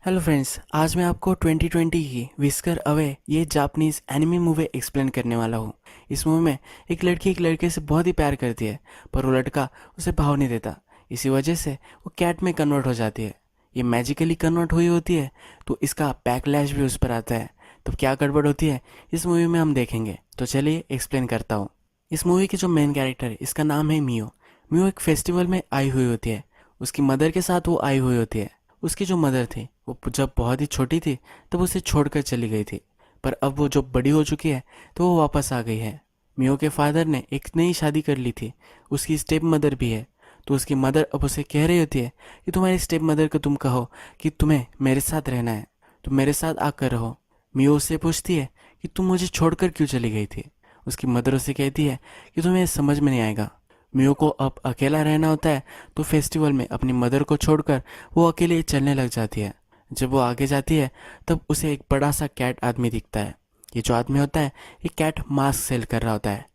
Hello friends, आज मैं आपको 2020 की विस्कर अवे ये जापानीज एनिमे मूवी एक्सप्लेन करने वाला हूँ। इस मूवी में एक लड़की एक लड़के से बहुत ही प्यार करती है, पर वो लड़का उसे भाव नहीं देता। इसी वजह से वो कैट में कन्वर्ट हो जाती है। ये मैजिकली कन्वर्ट हुई होती है, तो इसका बैकलैश भी उस पर आता है। तो क्या गड़बड़ होती है इस मूवी में हम देखेंगे। तो चलिए एक्सप्लेन करता हूँ। इस मूवी की जो मेन कैरेक्टर है, इसका नाम है मियो। मियो एक फेस्टिवल में आई हुई होती है। उसकी मदर के साथ वो आई हुई होती है। उसकी जो मदर थी वो जब बहुत ही छोटी थी तब उसे छोड़कर चली गई थी, पर अब वो जो बड़ी हो चुकी है तो वो वापस आ गई है। मियो के फादर ने एक नई शादी कर ली थी। उसकी स्टेप मदर भी है। तो उसकी मदर अब उसे कह रही होती है कि तुम्हारी स्टेप मदर को तुम कहो कि तुम्हें मेरे साथ रहना है, तुम मेरे साथ आकर रहो। मियो उससे पूछती है कि तुम मुझे छोड़कर क्यों चली गई थी। उसकी मदर उसे कहती है कि तुम्हें समझ में नहीं आएगा। मियो को अब अकेला रहना होता है, तो फेस्टिवल में अपनी मदर को छोड़कर वो अकेले चलने लग जाती है। जब वो आगे जाती है तब उसे एक बड़ा सा कैट आदमी दिखता है। ये जो आदमी होता है ये कैट मास्क सेल कर रहा होता है।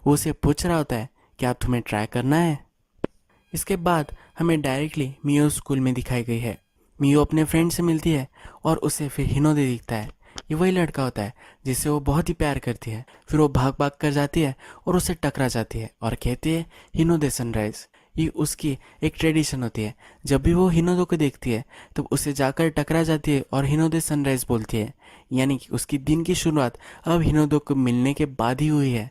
वो उसे पूछ रहा होता है क्या तुम्हें ट्राई करना है। इसके बाद हमें डायरेक्टली मियो स्कूल में दिखाई गई है। मियो अपने फ्रेंड से मिलती है और उसे फिर हिनोदे दिखता है। ये वही लड़का होता है जिससे वो बहुत ही प्यार करती है। फिर वो भाग भाग कर जाती है और उसे टकरा जाती है और कहती है हिनोदे सनराइज। ये उसकी एक ट्रेडिशन होती है। जब भी वो हिनोदो को देखती है तब उसे जाकर टकरा जाती है और हिनोदे सनराइज बोलती है, यानी कि उसकी दिन की शुरुआत अब हिनोदो को मिलने के बाद ही हुई है।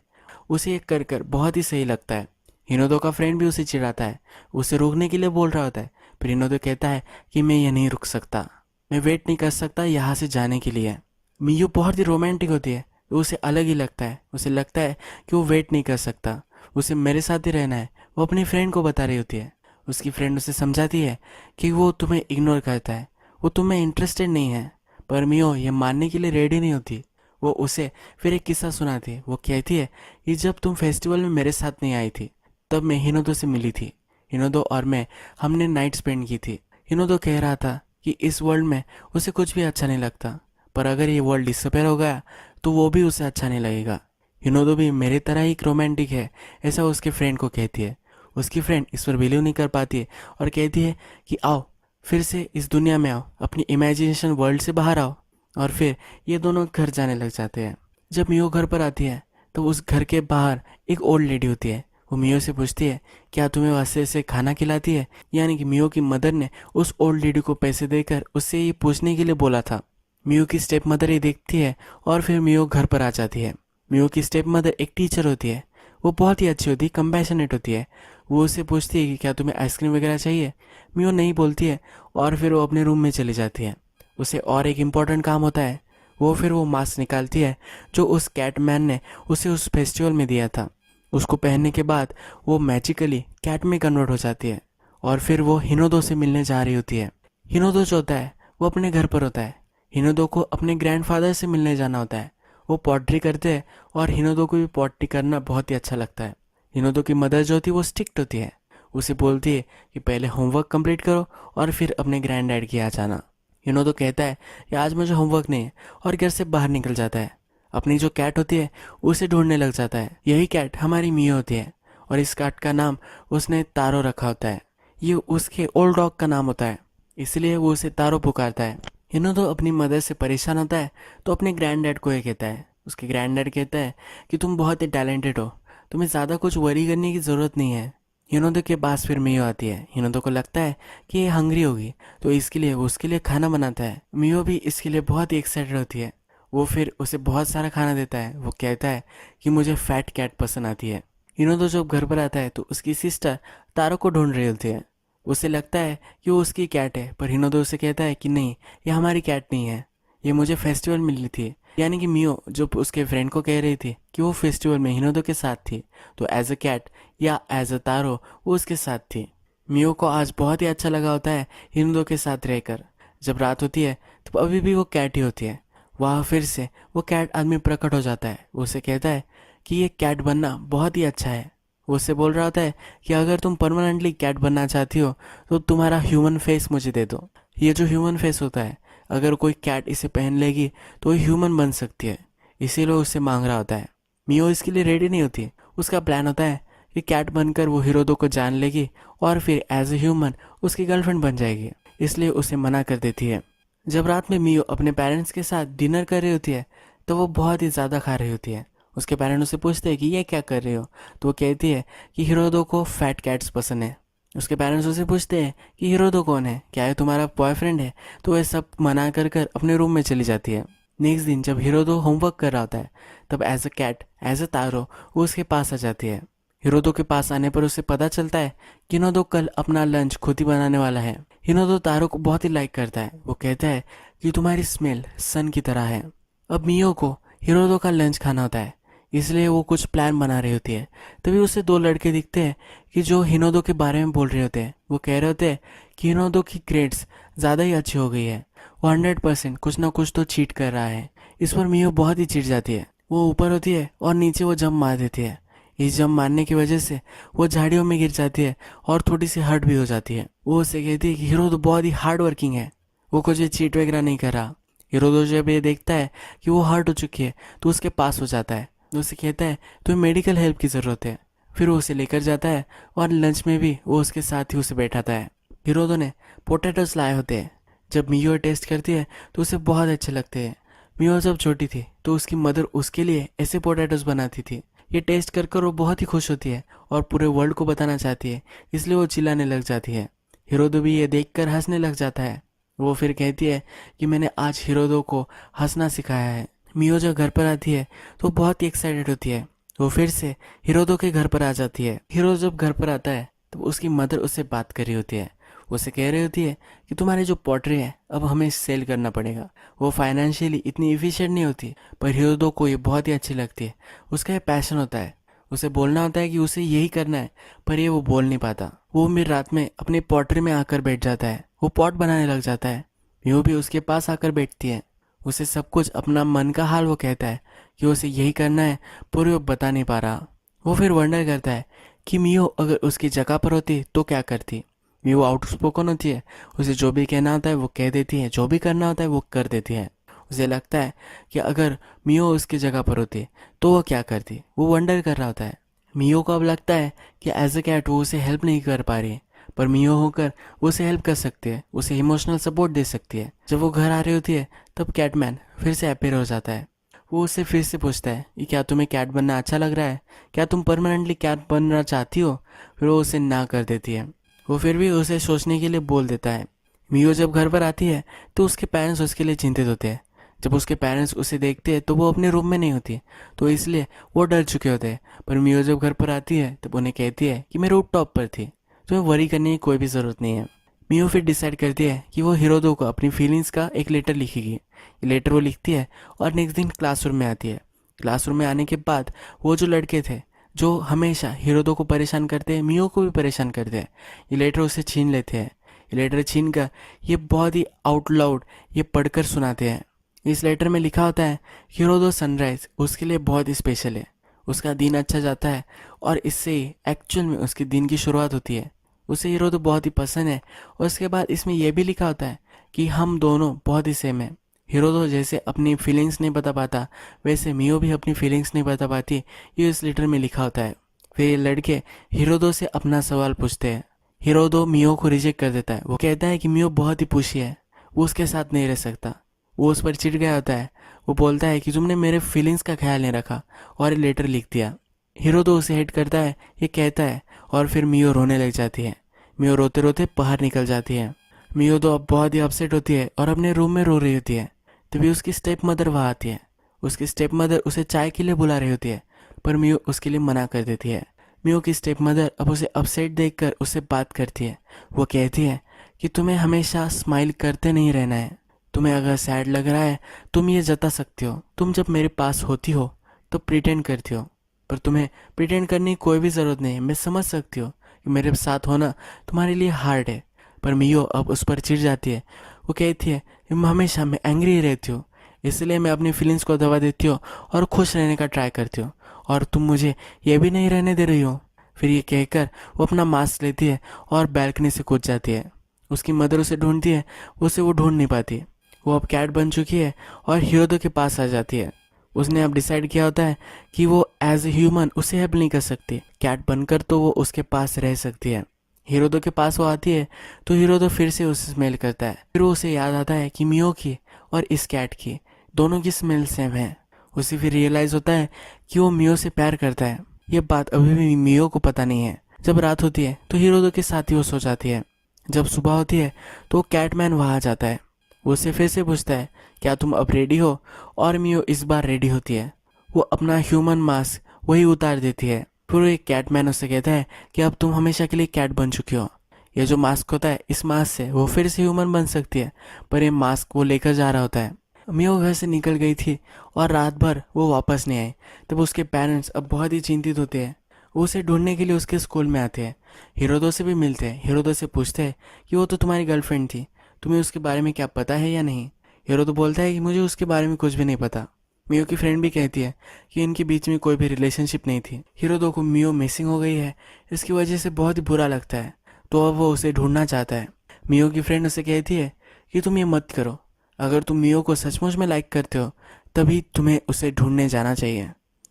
उसे ये कर कर बहुत ही सही लगता है। हिनोदो का फ्रेंड भी उसे चिढ़ाता है, उसे रोकने के लिए बोल रहा होता है, फिर हिनोदो कहता है कि मैं ये नहीं रुक सकता, मैं वेट नहीं कर सकता यहाँ से जाने के लिए। मियू बहुत ही रोमांटिक होती है, तो उसे अलग ही लगता है। उसे लगता है कि वो वेट नहीं कर सकता, उसे मेरे साथ ही रहना है। वो अपनी फ्रेंड को बता रही होती है। उसकी फ्रेंड उसे समझाती है कि वो तुम्हें इग्नोर करता है, वो तुम्हें इंटरेस्टेड नहीं है। पर मियो ये मानने के लिए रेडी नहीं होती। वो उसे फिर एक किस्सा सुनाती है। वो कहती है कि जब तुम फेस्टिवल में मेरे साथ नहीं आई थी तब मैं हिनोदो से मिली थी। हिनोदो और मैं हमने नाइट स्पेंड की थी। हिनोदो कह रहा था कि इस वर्ल्ड में उसे कुछ भी अच्छा नहीं लगता, पर अगर ये वर्ल्ड डिसअपेयर हो गया तो वो भी उसे अच्छा नहीं लगेगा। हिनोदो भी मेरी तरह ही रोमांटिक है, ऐसा उसके फ्रेंड को कहती है। उसकी फ्रेंड इस पर बिलीव नहीं कर पाती है और कहती है कि आओ फिर से इस दुनिया में आओ, अपनी इमेजिनेशन वर्ल्ड से बाहर आओ। और फिर ये दोनों घर जाने लग जाते हैं। जब मियो घर पर आती है तो उस घर के बाहर एक ओल्ड लेडी होती है। वो मियो से पूछती है क्या तुम्हें वैसे से खाना खिलाती है, यानी कि मियो की मदर ने उस ओल्ड लेडी को पैसे देकर उससे ये पूछने के लिए बोला था। मियो की स्टेप मदर ये देखती है और फिर मियो घर पर आ जाती है। मियो की स्टेप मदर एक टीचर होती है। वो बहुत ही अच्छी होती है, कंपैशनेट होती है। वो उससे पूछती है कि क्या तुम्हें आइसक्रीम वगैरह चाहिए। मियो नहीं बोलती है और फिर वो अपने रूम में चली जाती है। उसे और एक इम्पॉर्टेंट काम होता है। वो मास्क निकालती है जो उस कैट मैन ने उसे उस फेस्टिवल में दिया था। उसको पहनने के बाद वो मैजिकली कैट में कन्वर्ट हो जाती है और फिर वो हिनोदो से मिलने जा रही होती है। हिनोदो जो होता है वो अपने घर पर होता है। हिनोदो को अपने ग्रैंडफादर से मिलने जाना होता है। वो पॉटरी करते हैं और हिनोदो को भी पॉटरी करना बहुत ही अच्छा लगता है। हिनोदो की मदर जो होती है वो स्ट्रिक्ट होती है। उसे बोलती है कि पहले होमवर्क कंप्लीट करो और फिर अपने ग्रैंड डैड के यहाँ जाना। हिनोदो कहता है कि आज मुझे होमवर्क नहीं है और घर से बाहर निकल जाता है। अपनी जो कैट होती है उसे ढूंढने लग जाता है। यही कैट हमारी मियो होती है और इस कैट का नाम उसने तारो रखा होता है। ये उसके ओल्ड डॉग का नाम होता है, इसलिए वो उसे तारो पुकारता है। हिनोदो अपनी मदर से परेशान होता है तो अपने ग्रैंड डैड को ये कहता है। उसके ग्रैंड डैड कहता है कि तुम बहुत ही टैलेंटेड हो, तुम्हें ज़्यादा कुछ वरी करने की ज़रूरत नहीं है। हिनोदो के पास फिर मियो आती है। हिनोदो को लगता है कि ये हंग्री होगी, तो इसके लिए वो उसके लिए खाना बनाता है। मियो भी इसके लिए बहुत ही एक्साइटेड होती है। वो फिर उसे बहुत सारा खाना देता है। वो कहता है कि मुझे फैट कैट पसंद आती है। हिनोदो जब घर पर आता है तो उसकी सिस्टर तारो को ढूंढ रही होती है। उसे लगता है कि वो उसकी कैट है, पर हिनोदो उसे कहता है कि नहीं, ये हमारी कैट नहीं है, ये मुझे फेस्टिवल मिली थी। यानी कि मियो जो उसके फ्रेंड को कह रही थी कि वो फेस्टिवल में हिनोदो के साथ थी, तो एज अ कैट या एज अ तारो वो उसके साथ थी। मियो को आज बहुत ही अच्छा लगा होता है हिनोदो के साथ रहकर। जब रात होती है तो अभी भी वो कैट ही होती है। वहाँ फिर से वो कैट आदमी प्रकट हो जाता है। वो उसे कहता है कि ये कैट बनना बहुत ही अच्छा है। वो उससे बोल रहा होता है कि अगर तुम परमानेंटली कैट बनना चाहती हो तो तुम्हारा ह्यूमन फेस मुझे दे दो। ये जो ह्यूमन फेस होता है, अगर कोई कैट इसे पहन लेगी तो ये ह्यूमन बन सकती है, इसीलिए उससे मांग रहा होता है। मियो इसके लिए रेडी नहीं होती। उसका प्लान होता है कि कैट बनकर वो हिरोदो को जान लेगी और फिर एज ए ह्यूमन उसकी गर्लफ्रेंड बन जाएगी, इसलिए उसे मना कर देती है। जब रात में मियो अपने पेरेंट्स के साथ डिनर कर रही होती है तो वो बहुत ही ज़्यादा खा रही होती है। उसके पेरेंट्स उससे पूछते हैं कि ये क्या कर रहे हो, तो वो कहती है कि हिरोदो को फैट कैट्स पसंद है। उसके पेरेंट्स उससे पूछते हैं कि हिरोदो कौन है, क्या है तुम्हारा बॉयफ्रेंड है, तो वह सब मना कर कर अपने रूम में चली जाती है। नेक्स्ट दिन जब हिरोदो होमवर्क कर रहा होता है तब as a cat as a तारो वो उसके पास आ जाती है। हिरोदो के पास आने पर उसे पता चलता है कि हिरोदो कल अपना लंच खुद ही बनाने वाला है। हिरोदो तारो को बहुत ही लाइक करता है। वो कहता है कि तुम्हारी स्मेल सन की तरह है। अब मियो को हिरोदो का लंच खाना होता है, इसलिए वो कुछ प्लान बना रही होती है। तभी उसे दो लड़के दिखते हैं कि जो हिनोदो के बारे में बोल रहे होते हैं। वो कह रहे होते हैं कि हिनोदो की ग्रेड्स ज़्यादा ही अच्छी हो गई है, वो 100% कुछ ना कुछ तो चीट कर रहा है। इस पर मियो बहुत ही चिढ़ जाती है। वो ऊपर होती है और नीचे वो जंप मार देती है। इस जंप मारने की वजह से वो झाड़ियों में गिर जाती है और थोड़ी सी हर्ट भी हो जाती है। वो उसे कहती है कि हिरोदो बहुत ही हार्ड वर्किंग है, वो कुछ चीट वगैरह नहीं कर रहा। हिरोदो जब ये देखता है कि वो हर्ट हो चुकी है तो उसके पास हो जाता है। तो उसे कहता है तुम्हें मेडिकल हेल्प की ज़रूरत है। फिर वो उसे लेकर जाता है और लंच में भी वो उसके साथ ही उसे बैठाता है। हिरोदो ने पोटैटोस लाए होते हैं। जब मियो टेस्ट करती है तो उसे बहुत अच्छे लगते हैं। मियो जब छोटी थी तो उसकी मदर उसके लिए ऐसे पोटैटोस बनाती थी। ये टेस्ट कर कर वो बहुत ही खुश होती है और पूरे वर्ल्ड को बताना चाहती है, इसलिए वो चिल्लाने लग जाती है। हिरोदो भी ये देखकर हंसने लग जाता है। वो फिर कहती है कि मैंने आज हिरोदो को हंसना सिखाया है। मियो जब घर पर आती है तो बहुत ही एक्साइटेड होती है। वो फिर से हिरोदो के घर पर आ जाती है। हिरो जब घर पर आता है तो उसकी मदर उससे बात कर रही होती है। उसे कह रही होती है कि तुम्हारी जो पॉटरी है अब हमें सेल करना पड़ेगा। वो फाइनेंशियली इतनी इफिशिएंट नहीं होती, पर हिरोदो को ये बहुत ही अच्छी लगती है। उसका ये पैशन होता है, उसे बोलना होता है कि उसे यही करना है, पर ये वो बोल नहीं पाता। वो मिड रात में अपनी पॉटरी में आकर बैठ जाता है। वो पॉट बनाने लग जाता है। मियो भी उसके पास आकर बैठती है। उसे सब कुछ अपना मन का हाल वो कहता है कि उसे यही करना है, पर वो बता नहीं पा रहा। वो फिर वंडर करता है कि मियो अगर उसकी जगह पर होती तो क्या करती। मियो आउटस्पोकन होती है, उसे जो भी कहना होता है वो कह देती है, जो भी करना होता है वो कर देती है। उसे लगता है कि अगर मियो उसकी जगह पर होती तो वो क्या करती। वो वंडर कर रहा होता है। मियो को अब लगता है कि एज अ कैट वो उसे हेल्प नहीं कर पा रही है, पर मियो होकर वो उसे हेल्प कर सकती है, उसे इमोशनल सपोर्ट दे सकती है। जब वो घर आ रही होती है तब कैटमैन फिर से अपीयर हो जाता है। वो उससे फिर से पूछता है कि क्या तुम्हें कैट बनना अच्छा लग रहा है, क्या तुम परमानेंटली कैट बनना चाहती हो। फिर वो उसे ना कर देती है। वो फिर भी उसे सोचने के लिए बोल देता है। मियो जब घर पर आती है तो उसके पेरेंट्स उसके लिए चिंतित होते हैं। जब उसके पेरेंट्स उसे देखते हैं तो वो अपने रूम में नहीं होती, तो इसलिए वो डर चुके होते हैं। पर मियो जब घर पर आती है तब उन्हें कहती है कि मैं रूफ टॉप पर थी, तुम्हें वरी करने की कोई भी ज़रूरत नहीं है। मियो फिर डिसाइड करती है कि वो हिरोदो को अपनी फीलिंग्स का एक लेटर लिखेगी। ये लेटर वो लिखती है और नेक्स्ट दिन क्लासरूम में आती है। क्लासरूम में आने के बाद वो जो लड़के थे जो हमेशा हिरोदो को परेशान करते हैं, मियो को भी परेशान करते हैं, ये लेटर उसे छीन लेते हैं। ये लेटर छीन कर ये बहुत ही आउट लाउड ये पढ़कर सुनाते हैं। इस लेटर में लिखा होता है हिरोदो सनराइज उसके लिए बहुत ही स्पेशल है, उसका दिन अच्छा जाता है और इससे ही एक्चुअल में उसके दिन की शुरुआत होती है। उसे हिरोदो बहुत ही पसंद है। और उसके बाद इसमें यह भी लिखा होता है कि हम दोनों बहुत ही सेम है। हिरोदो जैसे अपनी फीलिंग्स नहीं बता पाता, वैसे मियो भी अपनी फीलिंग्स नहीं बता पाती, ये इस लेटर में लिखा होता है। फिर ये लड़के हिरोदो से अपना सवाल पूछते हैं। हिरोदो मियो को रिजेक्ट कर देता है। वो कहता है कि मियो बहुत ही पुशी है, वो उसके साथ नहीं रह सकता। वो उस पर चिढ़ गया होता है। वो बोलता है कि तुमने मेरे फीलिंग्स का ख्याल नहीं रखा और ये लेटर लिख दिया। हिरोदो उसे हेट करता है, ये कहता है, और फिर मियो रोने लग जाती है। मियो रोते रोते बाहर निकल जाती है। मियो तो अब बहुत ही अपसेट होती है और अपने रूम में रो रही होती है। तभी उसकी स्टेप मदर वहाँ आती है। उसकी स्टेप मदर उसे चाय के लिए बुला रही होती है, पर मियो उसके लिए मना कर देती है। मियो की स्टेप मदर अब उसे अपसेट देखकर उससे बात करती है। वो कहती है कि तुम्हें हमेशा स्माइल करते नहीं रहना है, तुम्हें अगर सैड लग रहा है तुम ये जता सकती हो, तुम जब मेरे पास होती हो तो प्रिटेंड करती हो, पर तुम्हें प्रिटेंड करने की कोई भी ज़रूरत नहीं है। मैं समझ सकती हूँ कि मेरे साथ होना तुम्हारे लिए हार्ड है। पर मियो अब उस पर चिढ़ जाती है। वो कहती है कि हमेशा मैं एंग्री ही रहती हूँ, इसलिए मैं अपनी फीलिंग्स को दबा देती हूँ और खुश रहने का ट्राई करती हूँ, और तुम मुझे ये भी नहीं रहने दे रही हो। फिर ये कहकर वो अपना मास्क लेती है और बैल्कनी से कूद जाती है। उसकी मदर उसे ढूंढती है, उसे वो ढूंढ नहीं पाती। वो अब कैट बन चुकी है और हिरोदो के पास आ जाती है। उसने अब डिसाइड किया होता है कि वो एज ए ह्यूमन उसे हेल्प नहीं कर सकती, कैट बनकर तो वो उसके पास रह सकती है। हिरोदो के पास वो आती है तो हिरोदो फिर से उसे स्मेल करता है। फिर वो उसे याद आता है कि मियो की और इस कैट की दोनों की स्मेल सेम है। उसे फिर रियलाइज होता है कि वो मियो से प्यार करता है। ये बात अभी भी मियो को पता नहीं है। जब रात होती है तो हिरोदो के साथ ही वो सो जाती है। जब सुबह होती है तो कैटमैन वहाँ आ जाता है। वो उसे फिर से पूछता है क्या तुम अब रेडी हो, और मियो इस बार रेडी होती है। वो अपना ह्यूमन मास्क वही उतार देती है। फिर वो एक कैटमैन उससे कहता है कि अब तुम हमेशा के लिए कैट बन चुकी हो। ये जो मास्क होता है, इस मास्क से वो फिर से ह्यूमन बन सकती है, पर ये मास्क वो लेकर जा रहा होता है। मियो घर से निकल गई थी और रात भर वो वापस नहीं आई। तब उसके पेरेंट्स अब बहुत ही चिंतित होते हैं। वो उसे ढूंढने के लिए उसके स्कूल में आते हैं। हिरोदो से भी मिलते हैं। हिरोदो से पूछते हैं कि वो तो तुम्हारी गर्लफ्रेंड थी, तुम्हें उसके बारे में क्या पता है या नहीं। हिरोदो बोलता है कि मुझे उसके बारे में कुछ भी नहीं पता। मियो की फ्रेंड भी कहती है कि इनके बीच में कोई भी रिलेशनशिप नहीं थी। हिरोदो को मियो मिसिंग हो गई है, इसकी वजह से बहुत ही बुरा लगता है, तो अब वो उसे ढूंढना चाहता है। मियो की फ्रेंड उसे कहती है कि तुम ये मत करो, अगर तुम मियो को सचमुच में लाइक करते हो तभी तुम्हें उसे ढूंढने जाना चाहिए,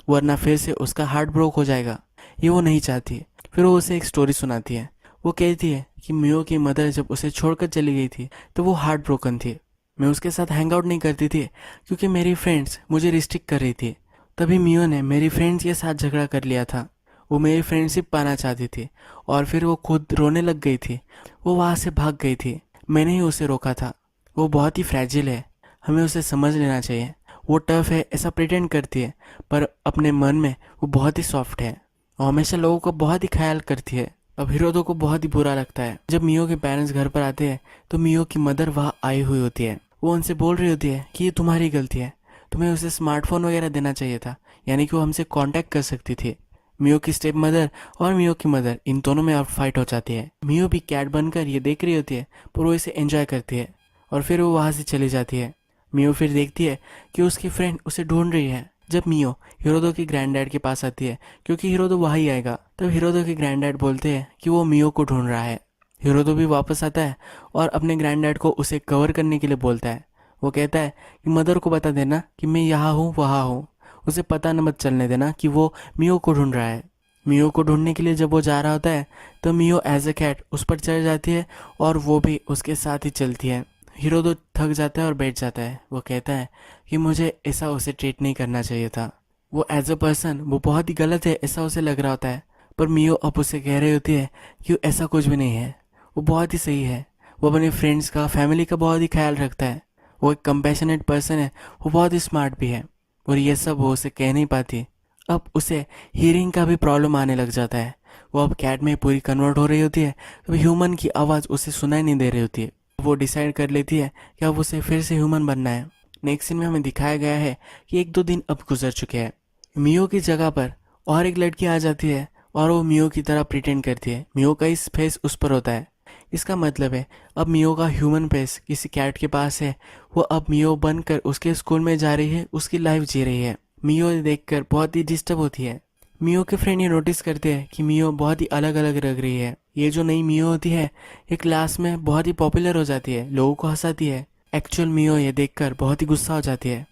वरना फिर से उसका हार्ट ब्रोक हो जाएगा। ये वो नहीं चाहती। फिर वो उसे एक स्टोरी सुनाती है। वो कहती है कि मियो की मदर जब उसे छोड़कर चली गई थी तो वो हार्ट ब्रोकन थी। मैं उसके साथ हैंग आउट नहीं करती थी क्योंकि मेरी फ्रेंड्स मुझे रिस्ट्रिक्ट कर रही थी। तभी मियो ने मेरी फ्रेंड्स के साथ झगड़ा कर लिया था। वो मेरी फ्रेंडशिप पाना चाहती थी और फिर वो खुद रोने लग गई थी। वो वहाँ से भाग गई थी, मैंने ही उसे रोका था। वो बहुत ही फ्रैजिल है, हमें उसे समझ लेना चाहिए। वो टफ है ऐसा प्रिटेंड करती है, पर अपने मन में वो बहुत ही सॉफ्ट है और हमेशा लोगों का बहुत ही ख्याल करती है। अब हिरोदो को बहुत ही बुरा लगता है। जब मियो के पेरेंट्स घर पर आते हैं तो मियो की मदर वहाँ आई हुई होती है। वो उनसे बोल रही होती है कि ये तुम्हारी गलती है, तुम्हें उसे स्मार्टफोन वगैरह देना चाहिए था, यानी कि वो हमसे कांटेक्ट कर सकती थी। मियो की स्टेप मदर और मियो की मदर इन दोनों में अब फाइट हो जाती है। मियो भी कैट बनकर ये देख रही होती है, पर वो इसे एंजॉय करती है और फिर वो वहाँ से चली जाती है। मियो फिर देखती है कि उसकी फ्रेंड उसे ढूंढ रही है। जब मियो हिरोदो के ग्रैंडडैड के पास आती है, क्योंकि हिरोदो वहीं आएगा, तब हिरोदो के ग्रैंडडैड बोलते हैं कि वो मियो को ढूंढ रहा है। हिरोदो भी वापस आता है और अपने ग्रैंडडैड को उसे कवर करने के लिए बोलता है। वो कहता है कि मदर को बता देना कि मैं यहाँ हूँ वहाँ हूँ, उसे पता न मत चलने देना कि वो मियो को ढूंढ रहा है। मियो को ढूंढने के लिए जब वो जा रहा होता है तो मियो एज ए कैट उस पर चढ़ जाती है और वो भी उसके साथ ही चलती है। हिरोदो थक जाता है और बैठ जाता है। वो कहता है कि मुझे ऐसा उसे ट्रीट नहीं करना चाहिए था। वो एज अ पर्सन वो बहुत ही गलत है ऐसा उसे लग रहा होता है, पर मियो अब उसे कह रही होती है कि ऐसा कुछ भी नहीं है, वो बहुत ही सही है। वो अपने फ्रेंड्स का, फैमिली का बहुत ही ख्याल रखता है। वो एक कंपैशनेट पर्सन है, वो बहुत ही स्मार्ट भी है, और ये सब वो उसे कह नहीं पाती। अब उसे हियरिंग का भी प्रॉब्लम आने लग जाता है। वो अब कैट में पूरी कन्वर्ट हो रही होती है, तो ह्यूमन की आवाज़ उसे सुनाई नहीं दे रही होती है। वो डिसाइड कर लेती है कि अब उसे फिर से ह्यूमन बनना है। नेक्स्ट सीन में हमें दिखाया गया है कि 1-2 दिन अब गुजर चुके हैं। मियो की जगह पर और एक लड़की आ जाती है और वो मियो की तरह प्रिटेंड करती है। मियो का इस फेस उस पर होता है। इसका मतलब है अब मियो का ह्यूमन फेस किसी कैट के पास है। वो अब मियो बनकर उसके स्कूल में जा रही है, उसकी लाइफ जी रही है। मियो देखकर बहुत ही डिस्टर्ब होती है। मियो के फ्रेंड ये नोटिस करते हैं कि मियो बहुत ही अलग अलग लग रही है। ये जो नई मियो होती है ये क्लास में बहुत ही पॉपुलर हो जाती है, लोगों को हंसाती है। एक्चुअल मियो ये देखकर बहुत ही गुस्सा हो जाती है।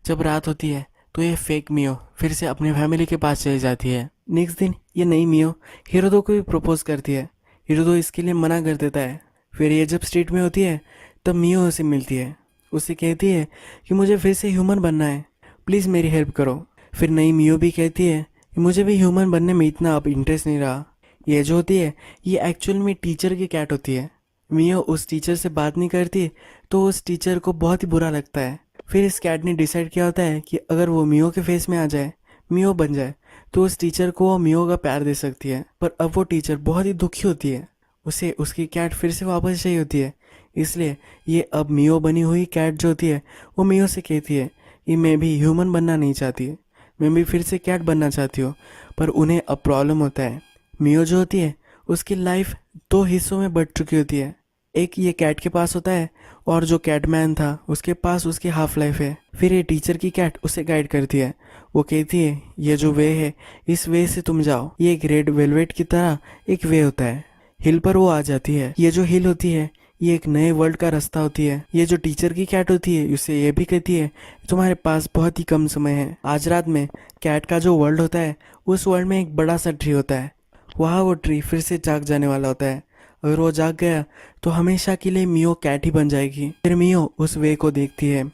जब रात होती है तो ये फेक मियो फिर से अपने फैमिली के पास चली जाती है। नेक्स्ट दिन ये नई मियो हिरोदो को भी प्रपोज करती है। हिरोदो इसके लिए मना कर देता है। फिर ये जब स्ट्रीट में होती है तब मियो उसे मिलती है। उसे कहती है कि मुझे फिर से ह्यूमन बनना है, प्लीज़ मेरी हेल्प करो। फिर नई मियो भी कहती है कि मुझे भी ह्यूमन बनने में इतना अब इंटरेस्ट नहीं रहा। ये जो होती है ये एक्चुअल में टीचर की कैट होती है। मियो उस टीचर से बात नहीं करती तो उस टीचर को बहुत ही बुरा लगता है। फिर इस कैट ने डिसाइड किया होता है कि अगर वो मियो के फेस में आ जाए, मियो बन जाए, तो उस टीचर को वो मियो का प्यार दे सकती है। पर अब वो टीचर बहुत ही दुखी होती है, उसे उसकी कैट फिर से वापस चाहिए होती है। इसलिए ये अब मियो बनी हुई कैट जो होती है वो मियो से कहती है कि मैं भी ह्यूमन बनना नहीं चाहती, मैं भी फिर से कैट बनना चाहती हूँ। पर उन्हें अब प्रॉब्लम होता है। मियो जो होती है उसकी लाइफ 2 हिस्सों में बट चुकी होती है। एक ये कैट के पास होता है और जो कैटमैन था उसके पास उसकी हाफ लाइफ है। फिर ये टीचर की कैट उसे गाइड करती है। वो कहती है ये जो वे है इस वे से तुम जाओ, ये एक रेड वेलवेट की तरह एक वे होता है। हिल पर वो आ जाती है। ये जो हिल होती है ये एक नए वर्ल्ड का रास्ता होती है। ये जो टीचर की कैट होती है उसे ये भी कहती है तुम्हारे पास बहुत ही कम समय है। आज रात में कैट का जो वर्ल्ड होता है उस वर्ल्ड में एक बड़ा सा ट्री होता है। वहाँ वो ट्री फिर से जाग जाने वाला होता है। अगर वो जाग गया तो हमेशा के लिए मियो कैट ही बन जाएगी। फिर मियो उस वे को देखती है,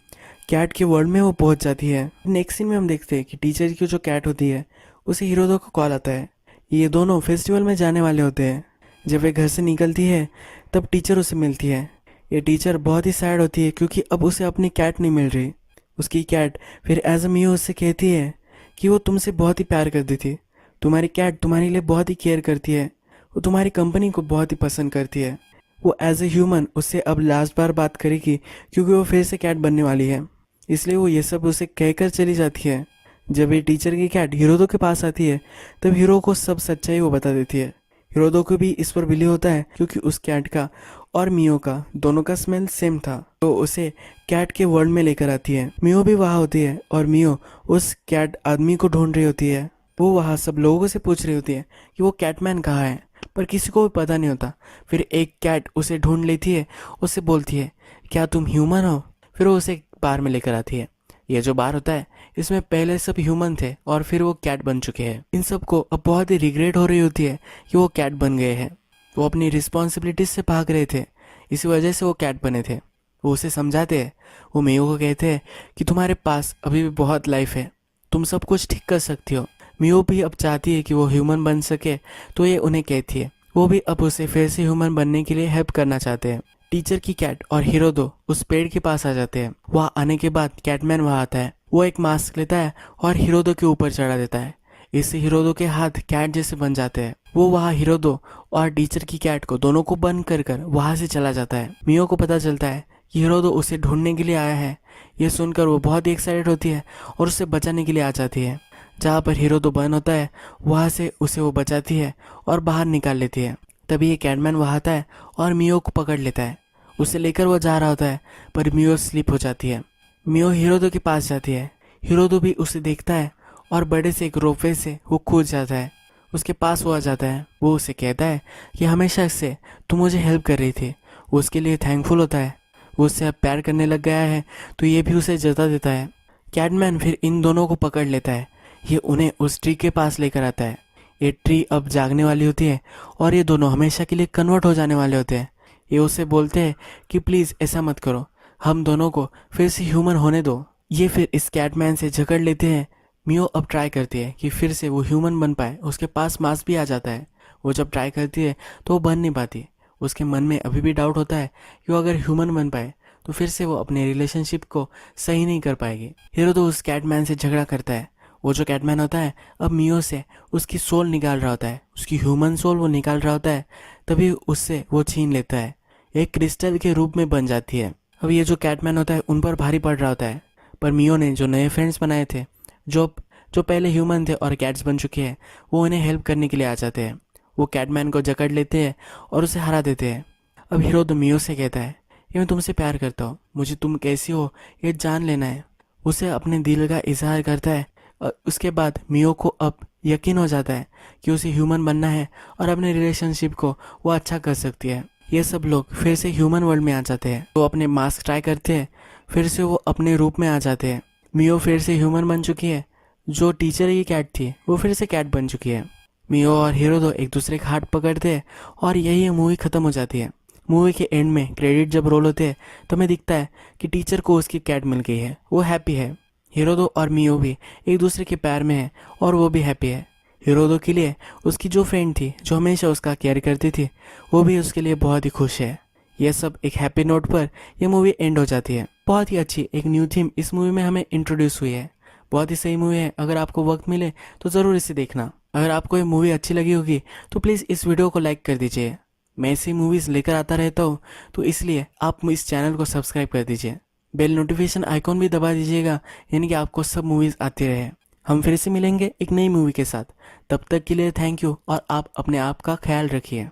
कैट के वर्ल्ड में वो पहुंच जाती है। नेक्स्ट सीन में हम देखते हैं कि टीचर की जो कैट होती है उसे हिरोदो को कॉल आता है। ये दोनों फेस्टिवल में जाने वाले होते हैं। जब वे घर से निकलती है तब टीचर उसे मिलती है। ये टीचर बहुत ही सैड होती है क्योंकि अब उसे अपनी कैट नहीं मिल रही। उसकी कैट फिर एज अ मियो उससे कहती है कि वो तुमसे बहुत ही प्यार करती थी, तुम्हारी कैट तुम्हारे लिए बहुत ही केयर करती है, वो तुम्हारी कंपनी को बहुत ही पसंद करती है। वो एज ए ह्यूमन उससे अब लास्ट बार बात करेगी क्योंकि वो फिर से कैट बनने वाली है, इसलिए वो ये सब उसे कहकर चली जाती है। जब ये टीचर की कैट हिरोदो के पास आती है तब हीरो को सब सच्चाई वो बता देती है। हिरोदो को भी इस पर बिलीव होता है क्योंकि उस कैट का और मियो का दोनों का स्मेल सेम था, तो उसे कैट के वर्ल्ड में लेकर आती है। मियो भी वहाँ होती है और मियो उस कैट आदमी को ढूंढ रही होती है। वो वहाँ सब लोगों से पूछ रही होती है कि वो कैटमैन कहाँ है, पर किसी को भी पता नहीं होता। फिर एक कैट उसे ढूंढ लेती है, उससे बोलती है क्या तुम ह्यूमन हो। फिर वो उसे बार में लेकर आती है। ये जो बार होता है इसमें पहले सब ह्यूमन थे और फिर वो कैट बन चुके हैं। इन सबको अब बहुत ही रिग्रेट हो रही होती है कि वो कैट बन गए हैं। वो अपनी रिस्पॉन्सिबिलिटीज से भाग रहे थे, इसी वजह से वो कैट बने थे। वो उसे समझाते हैं, वो मियो को कहते हैं कि तुम्हारे पास अभी भी बहुत लाइफ है, तुम सब कुछ ठीक कर सकती हो। मियो भी अब चाहती है कि वो ह्यूमन बन सके, तो ये उन्हें कहती है। वो भी अब उसे फिर से ह्यूमन बनने के लिए हेल्प करना चाहते हैं। टीचर की कैट और हिरोदो उस पेड़ के पास आ जाते हैं। वहाँ आने के बाद कैटमैन वहाँ आता है। वो एक मास्क लेता है और हिरोदो के ऊपर चढ़ा देता है। इससे हिरोदो के हाथ कैट जैसे बन जाते हैं। वो वहाँ हिरोदो और टीचर की कैट को दोनों को बंद कर कर वहाँ से चला जाता है। मियो को पता चलता है कि हिरोदो उसे ढूंढने के लिए आया है। ये सुनकर वो बहुत ही एक्साइटेड होती है और उसे बचाने के लिए आ जाती है। जहाँ पर हिरोदो बंद होता है वहाँ से उसे वो बचाती है और बाहर निकाल लेती है। तभी ये कैटमैन वहाँ आता है और मियो को पकड़ लेता है। उसे लेकर वो जा रहा होता है पर मियो स्लिप हो जाती है। मियो हिरोदो के पास जाती है। हिरोदो भी उसे देखता है और बड़े से एक रोपवे से वो कूद जाता है। उसके पास वो आ जाता है। वो उसे कहता है कि हमेशा से तुम मुझे हेल्प कर रही थी। वो उसके लिए थैंकफुल होता है। वो उससे अब प्यार करने लग गया है तो ये भी उसे जता देता है। कैटमैन फिर इन दोनों को पकड़ लेता है। ये उन्हें उस ट्री के पास लेकर आता है। ये ट्री अब जागने वाली होती है और ये दोनों हमेशा के लिए कन्वर्ट हो जाने वाले होते हैं। ये उसे बोलते हैं कि प्लीज़ ऐसा मत करो, हम दोनों को फिर से ह्यूमन होने दो। ये फिर इस कैटमैन से झगड़ लेते हैं। मियो अब ट्राई करती है कि फिर से वो ह्यूमन बन पाए। उसके पास मास्क भी आ जाता है। वो जब ट्राई करती है तो वो बन नहीं पाती। उसके मन में अभी भी डाउट होता है कि वो अगर ह्यूमन बन पाए तो फिर से वो अपने रिलेशनशिप को सही नहीं कर पाएगी। हीरो तो उस कैटमैन से झगड़ा करता है। वो जो कैटमैन होता है अब मियो से उसकी सोल निकाल रहा होता है, उसकी ह्यूमन सोल वो निकाल रहा होता है। तभी उससे वो छीन लेता है, एक क्रिस्टल के रूप में बन जाती है। अब ये जो कैटमैन होता है उन पर भारी पड़ रहा होता है, पर मियो ने जो नए फ्रेंड्स बनाए थे जो जो पहले ह्यूमन थे और कैट्स बन चुके हैं, वो उन्हें हेल्प करने के लिए आ जाते हैं। वो कैटमैन को जकड़ लेते हैं और उसे हरा देते हैं। अब हीरो तो मियो से कहता है कि मैं तुमसे प्यार करता हूँ, मुझे तुम कैसी हो ये जान लेना है। उसे अपने दिल का इजहार करता है और उसके बाद मियो को अब यकीन हो जाता है कि उसे ह्यूमन बनना है और अपने रिलेशनशिप को वो अच्छा कर सकती है। ये सब लोग फिर से ह्यूमन वर्ल्ड में आ जाते हैं। वो अपने मास्क ट्राई करते हैं, फिर से वो अपने रूप में आ जाते हैं। मियो फिर से ह्यूमन बन चुकी है। जो टीचर की कैट थी वो फिर से कैट बन चुकी है। मियो और हीरो दो एक दूसरे का हाथ पकड़ते हैं और यही मूवी ख़त्म हो जाती है। मूवी के एंड में क्रेडिट जब रोल होते हैं तो हमें दिखता है कि टीचर को उसकी कैट मिल गई है, वो हैप्पी है। हीरोदो और मियो भी एक दूसरे के प्यार में है और वो भी हैप्पी है। हीरोदो के लिए उसकी जो फ्रेंड थी जो हमेशा उसका केयर करती थी वो भी उसके लिए बहुत ही खुश है। यह सब एक हैप्पी नोट पर यह मूवी एंड हो जाती है। बहुत ही अच्छी एक न्यू थीम इस मूवी में हमें इंट्रोड्यूस हुई है। बहुत ही सही मूवी है, अगर आपको वक्त मिले तो ज़रूर इसे देखना। अगर आपको ये मूवी अच्छी लगी होगी तो प्लीज़ इस वीडियो को लाइक कर दीजिए। मैं ऐसी मूवीज़ लेकर आता रहता हूँ तो इसलिए आप इस चैनल को सब्सक्राइब कर दीजिए। बेल नोटिफिकेशन आइकॉन भी दबा दीजिएगा, यानी कि आपको सब मूवीज़ आती रहे। हम फिर से मिलेंगे एक नई मूवी के साथ। तब तक के लिए थैंक यू और आप अपने आप का ख्याल रखिए।